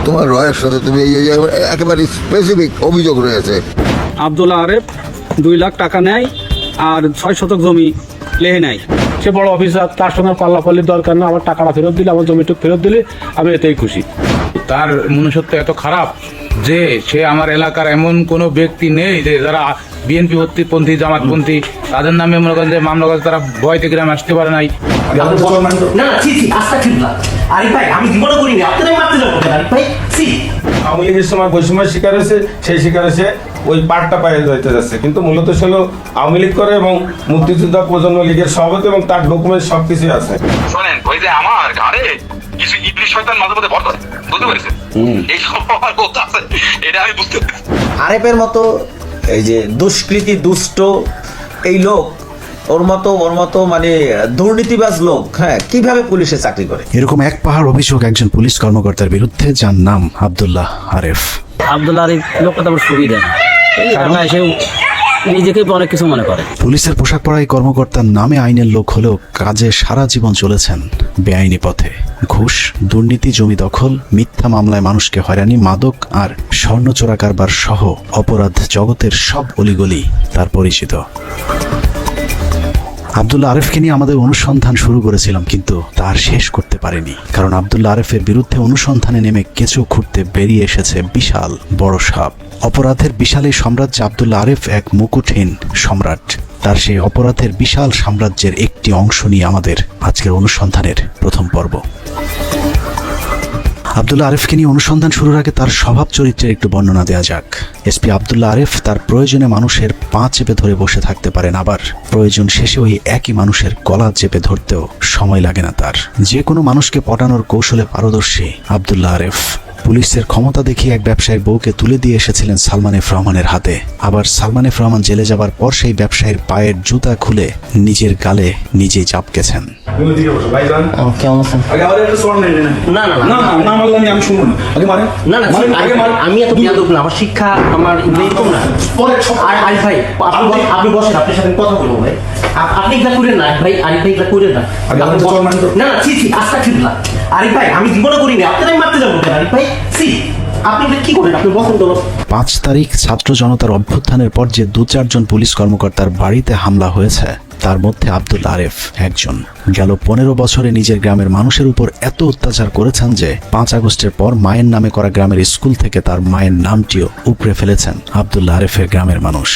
তোমার রয়ের সাথে তুমি একেবারে স্পেসিফিক অভিযোগ রয়েছে। আব্দুল্লাহ আরেফ 2 লাখ টাকা নেয় আর 6 শতক জমি লেহে নেয়। সে বড় অফিসার, তার সঙ্গে পাল্লাপাল্লির দরকার না। আমার টাকাটা ফেরত দিলে, আমার জমিটুকু ফেরত দিলে আমি এতেই খুশি। তার মনুষ্যত্ব এত খারাপ যে সে আমার এলাকার এমন কোনো ব্যক্তি নেই যে যারা বিএনপি পন্থী জামাতপন্থী তাদের নামে মনে করেন যে মামলা করে তারা ভয়তে গ্রামে আসতে পারে নাই। আওয়ামী লীগের সময় বৈষম্যের শিকার হয়েছে, সেই শিকার হয়েছে ওই পাটটা পায়ে যাইতে যাচ্ছে, কিন্তু মূলত ছিল আওয়ামী লীগ করে এবং মুক্তিযোদ্ধা প্রজন্ম লীগের সভাপতি এবং তার ডকুমেন্ট সবকিছুই আছে। শোনেন, ওই যে আমার ঘাড়ে কিছু ইবলিশ শয়তান মাঝে মধ্যে ভর করে, বুঝতে পেরেছেন? এই সব আমার কথা আছে, এটা আমি বুঝতে পেরেছি। আরেফের মতো এই যে দুষ্কৃতী দুষ্ট এই লোক, ওর মতো মানে দুর্নীতিবাজ লোক, হ্যাঁ, কিভাবে পুলিশে চাকরি করে? এরকম এক পাহাড় অভিযোগ একজন পুলিশ কর্মকর্তার বিরুদ্ধে, যার নাম আব্দুল্লাহ আরেফ। আব্দুল্লাহ আরেফ লোকটা তেমন সুবিধা না, সে নিজেকে অনেক কিছু মনে করে। পুলিশের পোশাক পরা এই কর্মকর্তার নামে আইনের লোক হলেও কাজে সারা জীবন চলেছেন বেআইনি পথে। ঘুষ, দুর্নীতি, জমি দখল, মিথ্যা মামলায় মানুষকে হয়রানি, মাদক আর স্বর্ণ চোরা কারবার সহ অপরাধ জগতের সব অলিগলি তার পরিচিত। আব্দুল্লাহ আরেফকে নিয়ে আমাদের অনুসন্ধান শুরু করেছিলাম, কিন্তু তার শেষ করতে পারেনি। কারণ আব্দুল্লাহ আরেফের বিরুদ্ধে অনুসন্ধানে নেমে কেঁচো খুঁড়তে বেরিয়ে এসেছে বিশাল বড় সাপ। অপরাধের বিশাল এই সাম্রাজ্যে আব্দুল্লাহ আরেফ এক মুকুটহীন সম্রাট। তার সেই অপরাধের বিশাল সাম্রাজ্যের একটি অংশ নিয়ে আমাদের আজকের অনুসন্ধানের প্রথম পর্ব। আব্দুল্লাহ আরেফকে নিয়ে অনুসন্ধান শুরুর আগে তার স্বভাব চরিত্রের একটু বর্ণনা দেওয়া যাক। এসপি আব্দুল্লাহ আরেফ তার প্রয়োজনে মানুষের পা চেপে ধরে বসে থাকতে পারেন, আবার প্রয়োজন শেষে ওই একই মানুষের গলা চেপে ধরতেও সময় লাগে না তার। যে কোনো মানুষকে পটানোর কৌশলে পারদর্শী আব্দুল্লাহ আরেফ। পুলিশের ক্ষমতা দেখিয়ে এক ব্যবসায়ীর বউকে তুলে দিয়ে এসেছিলেন সালমান এফ রহমানের হাতে। আবার সালমান এফ রহমান জেলে যাবার পর সেই ব্যবসায়ীর পায়ের জুতা খুলে নিজের গালে নিজেই চাপকেছেন। আমার শিক্ষা আমার আপনি বসেন, আপনার সাথে কথা বলবো ভাই। আপনি এগুলা করেন না ভাই, আরিফ ভাই এগুলা করেন না। না আস্থা ঠিক না আরিফ ভাই, আমি জীবনে করিনি, আপনারাই মারতে যাবো কেন আরিফ ভাই? আপনি কি করেন? আপনি বসেন তো। 5 তারিখ ছাত্র জনতার অভ্যুত্থানের পর যে 2-4 জন পুলিশ কর্মকর্তার বাড়িতে হামলা হয়েছে, তার মধ্যে আব্দুল্লাহ আরেফ একজন। গেল 15 বছরে নিজের গ্রামের মানুষের উপর এত অত্যাচার করেছেন যে 5 আগস্টের পর মায়ের নামে করা গ্রামের স্কুল থেকে তার মায়ের নামটিও উপড়ে ফেলেছেন আব্দুল্লাহ আরেফের গ্রামের মানুষ।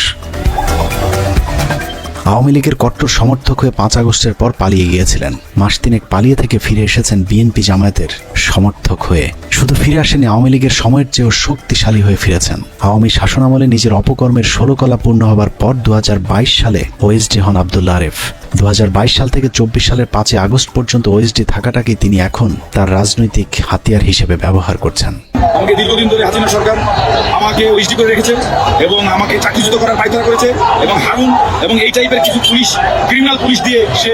আওয়ামী লীগের কট্টর সমর্থক হয়ে 5 আগস্টের পর পালিয়ে গিয়েছিলেন। মাস 3 পালিয়ে থেকে ফিরে এসেছেন বিএনপি জামায়াতের সমর্থক হয়ে। শুধু ফিরে আসেনি, আওয়ামী লীগের সময়ের চেয়েও শক্তিশালী হয়ে ফিরেছেন। আওয়ামী শাসনামলে নিজের অপকর্মের 16 কলা পূর্ণ হবার পর 2022 সালে ওএসডি হন আব্দুল্লাহ আরেফ। 2022 সাল থেকে 24 সালের 5 আগস্ট পর্যন্ত ওএসডি থাকাটাকেই তিনি এখন তার রাজনৈতিক হাতিয়ার হিসেবে ব্যবহার করছেন। আমাকে দীর্ঘদিন ধরে হাসিনা সরকার আমাকে ওএসডি করে রেখেছে এবং আমাকে চাকরিচ্যুত করার পায়তারা করেছে, এবং হারুন এবং এই টাইপের কিছু পুলিশ, ক্রিমিনাল পুলিশ দিয়ে সে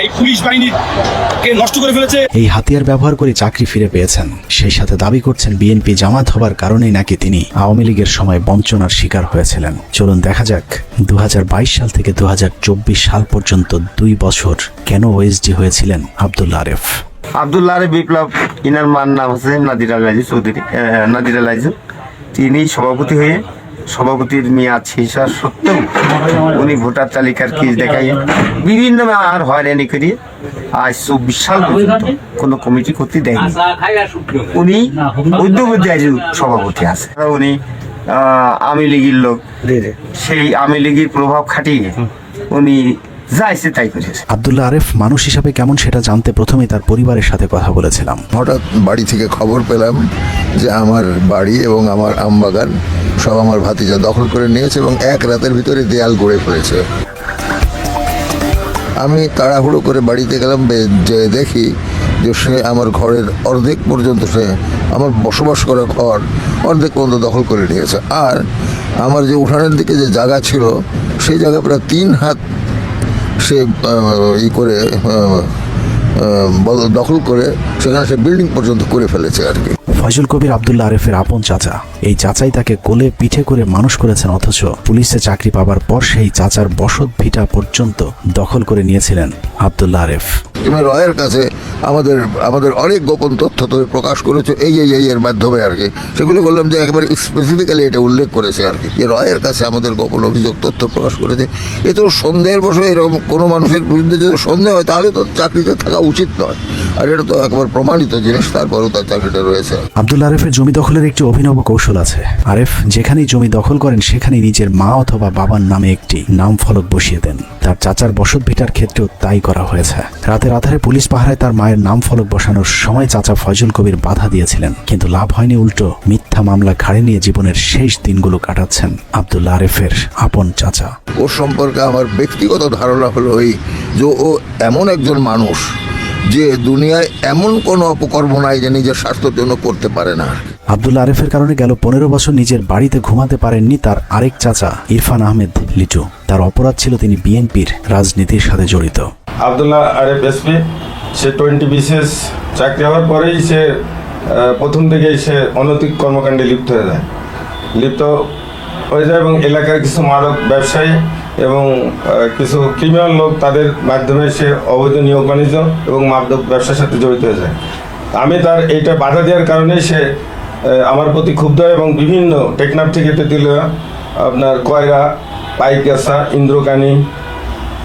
এই পুলিশ বাহিনীকে নষ্ট করে ফেলেছে। এই হাতিয়ার ব্যবহার করে চাকরি ফিরে পেয়েছেন, সেই সাথে দাবি করছেন বিএনপি জামাত হবার কারণেই নাকি তিনি আওয়ামী লীগের সময় বঞ্চনার শিকার হয়েছিলেন। চলুন দেখা যাক 2022 সাল থেকে 2024 সাল পর্যন্ত 2 বছর কেন ওএসডি হয়েছিলেন আব্দুল্লাহ আরেফ। আব্দুল্লাহ আরেফ বিপ্লব, ইনার মার নাম হচ্ছে নাদির আল রাইজু চৌধুরী, নাদির আল রাইজু। তিনি সভাপতি হয়ে সভাপতির মেয়াদ শেষ হওয়ার সত্ত্বেও উনি ভোটার তালিকার কেস দেখাইয়ে বিভিন্ন আর হয়রানি করিয়ে আজ 24 সাল পর্যন্ত কোনো কমিটি করতে দেয়নি। উনি উদ্যোগপতি আজ সভাপতি আছে। উনি আওয়ামী লীগের লোক, সেই আওয়ামী লীগের প্রভাব খাটিয়ে উনি যাইছে তাই করেছে। আব্দুল্লাহ আরেফ মানুষ হিসাবে কেমন সেটা জানতে প্রথমেই তার পরিবারের সাথে কথা বলেছিলাম। হঠাৎ বাড়ি থেকে খবর পেলাম যে আমার বাড়ি এবং আমার আমবাগান সব আমার ভাতিজা দখল করে নিয়েছে এবং এক রাতের ভিতরে দেয়াল গড়ে ফেলেছে। আমি তাড়াহুড়ো করে বাড়িতে গেলাম, যে দেখি যে সে আমার ঘরের অর্ধেক পর্যন্ত, সে আমার বসবাস করা ঘর অর্ধেক পর্যন্ত দখল করে নিয়েছে। আর আমার যে উঠানের দিকে যে জায়গা ছিল সেই জায়গা প্রায় 3 হাত সে করে দখল করে সেখানে সে বিল্ডিং পর্যন্ত করে ফেলেছে আর কি। ফয়জুল কবির আব্দুল্লাহ আরেফের আপন চাচা। এই চাচাই তাকে কোলে পিঠে করে মানুষ করেছেন, অথচ পুলিশে চাকরি পাবার পর সেই চাচার বসত ভিটা পর্যন্ত দখল করে নিয়েছিলেন আব্দুল্লাহ আরেফ। তুমি রয়ের কাছে আমাদের অনেক গোপন তথ্য তুমি প্রকাশ করেছো এই এর মাধ্যমে আর কি, সেগুলো বললাম যে একেবারে স্পেসিফিক্যালি এটা উল্লেখ করেছে আর কি, যে রয়ের কাছে আমাদের গোপন অভিযোগ তথ্য প্রকাশ করেছে। এ তো সন্দেহের বসে এরকম কোনো মানুষের বিরুদ্ধে যদি সন্দেহ হয় তাহলে তো চাকরিতে থাকা উচিত নয়, আর এটা তো একেবারে প্রমাণিত জিনিস, তারপরেও তার চাকরিটা রয়েছে। আব্দুল্লাহ আরেফের জমি দখলের একটি অভিনব কৌশল আছে। আরেফ যেখানেই জমি দখল করেন সেখানেই নিজের মা অথবা বাবার নামে একটি নাম ফলক বসিয়ে দেন। তার চাচার বসত ভিটার ক্ষেত্রেও তাই করা হয়েছে। রাতের আধারে পুলিশ পাহারায় তার মায়ের নাম ফলক বসানোর সময় চাচা ফয়জুল কবির বাধা দিয়েছিলেন, কিন্তু লাভ হয়নি। উল্টো মিথ্যা মামলা ঘাড়ে নিয়ে জীবনের শেষ দিনগুলো কাটাচ্ছেন আব্দুল্লাহ আরেফের আপন চাচা। ওর সম্পর্কে আমার ব্যক্তিগত ধারণা হলো এই যে ও এমন একজন মানুষ যে দুনিয়ায় এমন কোনো অপকর্ম নাই যে নিজের স্বার্থের জন্য করতে পারে না। আব্দুল্লাহ আরেফের কারণে গেল 15 বছর নিজের বাড়িতে ঘুমাতে পারেননি তার আরেক চাচা ইরফান আহমেদ লিটু। তার অপরাধ ছিল তিনি বিএনপির রাজনীতির সাথে জড়িত। আব্দুল্লাহ আরেফ এসপি, সে 20 BCS চাকরি হওয়ার পরেই সে প্রথম থেকেই সে অনৈতিক কর্মকাণ্ডে লিপ্ত হয়ে যায় এবং এলাকার কিছু মাদক ব্যবসায়ী এবং কিছু ক্রিমিনাল লোক তাদের মাধ্যমে সে অবৈধ নিয়োগ বাণিজ্য এবং মাদক ব্যবসার সাথে জড়িত হয়ে যায়। আমি তার এইটা বাধা দেওয়ার কারণে সে আমার প্রতি ক্ষুব্ধ এবং বিভিন্ন টেকনাফ থেকে তেঁতুলিয়া, আপনার কয়রা, পাইকগাছা, ইন্দ্রকানী,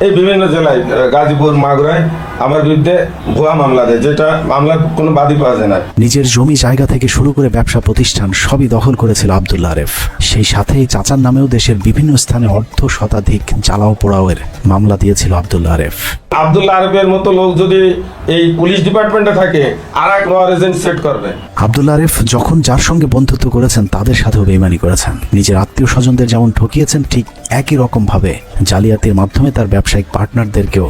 এই বিভিন্ন জেলায়, গাজীপুর, মাগুরায় আমার বিরুদ্ধে ভুয়া মামলা দেয়, যেটা মামলার কোনো বাদী পাওয়া যায় না। নিজের জমি জায়গা থেকে শুরু করে ব্যবসা প্রতিষ্ঠান সবই দখল করেছিল আব্দুল্লাহ আরেফ। সেই সাথে চাচার নামেও দেশের বিভিন্ন স্থানে অর্ধ শতাধিক জ্বালাও পোড়াওয়ের মামলা দিয়েছিল আব্দুল্লাহ আরেফ। আব্দুল্লাহ আরেফের মতো লোক যদি এই পুলিশ ডিপার্টমেন্টে থাকে আর এক রয়ার এজেন্ট সেট করবে। আব্দুল্লাহ আরেফ যখন যার সঙ্গে বন্ধুত্ব করেছেন তাদের সাথেও বেইমানি করেছেন। নিজের আত্মীয় স্বজনদের যেমন ঠকিয়েছেন ঠিক একই রকম ভাবে জালিয়াতির মাধ্যমে তার ব্যবসায়িক পার্টনারদেরকেও